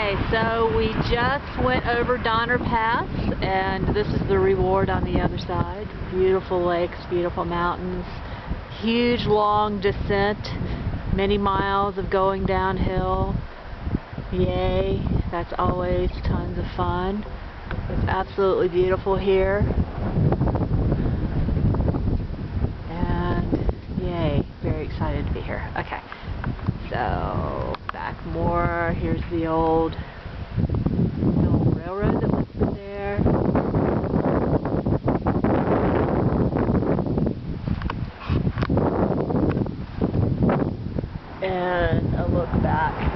Okay, so we just went over Donner Pass, and this is the reward on the other side. Beautiful lakes, beautiful mountains, huge long descent, many miles of going downhill. Yay, that's always tons of fun. It's absolutely beautiful here. And yay, very excited to be here. Okay, so back more. Here's the old railroad that was there. And a look back